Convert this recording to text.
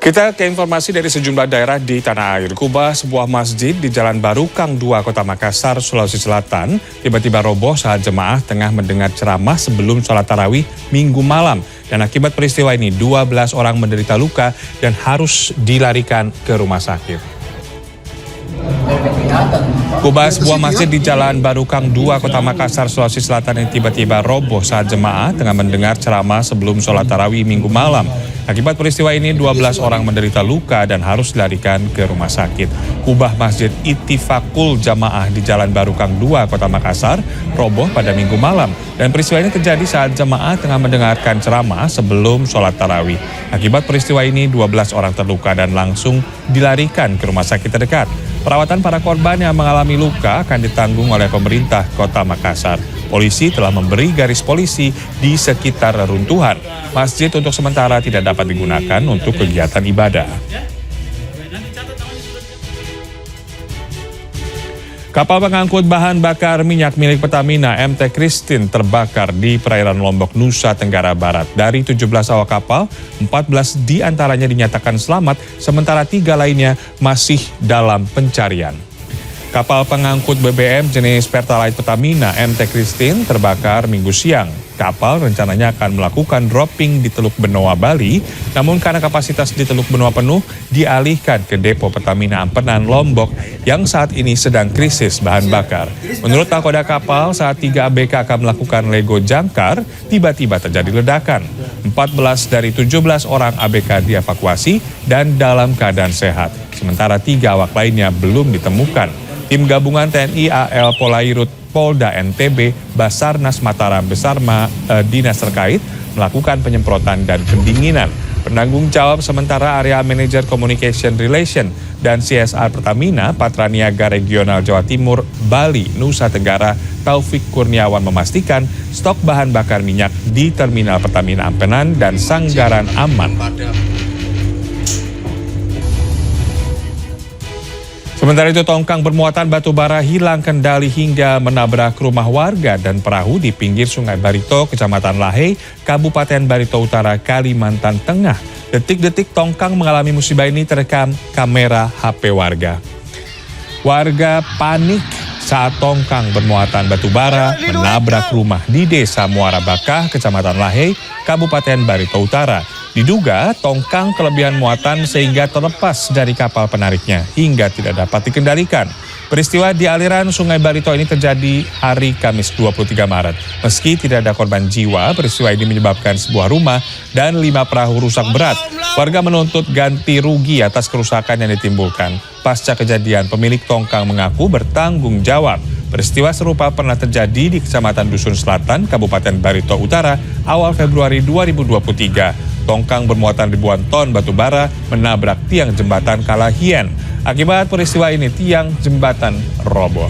Kita ke informasi dari sejumlah daerah di tanah air. Kubah sebuah masjid di Jalan Barukang 2, Kota Makassar, Sulawesi Selatan, tiba-tiba roboh saat jemaah tengah mendengar ceramah sebelum sholat tarawih Minggu malam. Dan akibat peristiwa ini, 12 orang menderita luka dan harus dilarikan ke rumah sakit. Kubah sebuah masjid di Jalan Barukang 2, Kota Makassar, Sulawesi Selatan yang tiba-tiba roboh saat jemaah tengah mendengar ceramah sebelum sholat tarawih Minggu malam. Akibat peristiwa ini, 12 orang menderita luka dan harus dilarikan ke rumah sakit. Kubah Masjid Ittifaqul Jamaah di Jalan Barukang 2, Kota Makassar, roboh pada Minggu malam. Dan peristiwa ini terjadi saat jemaah tengah mendengarkan ceramah sebelum sholat tarawih. Akibat peristiwa ini, 12 orang terluka dan langsung dilarikan ke rumah sakit terdekat. Perawatan para korban yang mengalami luka akan ditanggung oleh pemerintah Kota Makassar. Polisi telah memberi garis polisi di sekitar reruntuhan. Masjid untuk sementara tidak dapat digunakan untuk kegiatan ibadah. Kapal pengangkut bahan bakar minyak milik Pertamina MT Christine terbakar di perairan Lombok, Nusa Tenggara Barat. Dari 17 awak kapal, 14 diantaranya dinyatakan selamat, sementara 3 lainnya masih dalam pencarian. Kapal pengangkut BBM jenis Pertalite Pertamina MT Christine terbakar Minggu siang. Kapal rencananya akan melakukan dropping di Teluk Benoa, Bali, namun karena kapasitas di Teluk Benoa penuh, dialihkan ke depo Pertamina Ampenan, Lombok, yang saat ini sedang krisis bahan bakar. Menurut nakoda kapal, saat 3 ABK akan melakukan lego jangkar, tiba-tiba terjadi ledakan. 14 dari 17 orang ABK dievakuasi dan dalam keadaan sehat, sementara 3 awak lainnya belum ditemukan. Tim gabungan TNI AL Polairut Polda NTB, Basarnas Mataram bersama dinas terkait melakukan penyemprotan dan pendinginan. Penanggung jawab sementara Area Manager Communication Relation dan CSR Pertamina Patraniaga Regional Jawa Timur, Bali, Nusa Tenggara, Taufik Kurniawan memastikan stok bahan bakar minyak di Terminal Pertamina Ampenan dan Sanggaran aman. Sementara itu, tongkang bermuatan batu bara hilang kendali hingga menabrak rumah warga dan perahu di pinggir Sungai Barito, Kecamatan Lahe, Kabupaten Barito Utara, Kalimantan Tengah. Detik-detik tongkang mengalami musibah ini terekam kamera HP warga. Warga panik saat tongkang bermuatan batu bara menabrak rumah di Desa Muara Bakah, Kecamatan Lahe, Kabupaten Barito Utara. Diduga tongkang kelebihan muatan sehingga terlepas dari kapal penariknya hingga tidak dapat dikendalikan. Peristiwa di aliran Sungai Barito ini terjadi hari Kamis 23 Maret. Meski tidak ada korban jiwa, peristiwa ini menyebabkan sebuah rumah dan 5 perahu rusak berat. Warga menuntut ganti rugi atas kerusakan yang ditimbulkan. Pasca kejadian, pemilik tongkang mengaku bertanggung jawab. Peristiwa serupa pernah terjadi di Kecamatan Dusun Selatan, Kabupaten Barito Utara, awal Februari 2023. Tongkang bermuatan ribuan ton batu bara menabrak tiang jembatan Kalahien. Akibat peristiwa ini, tiang jembatan roboh.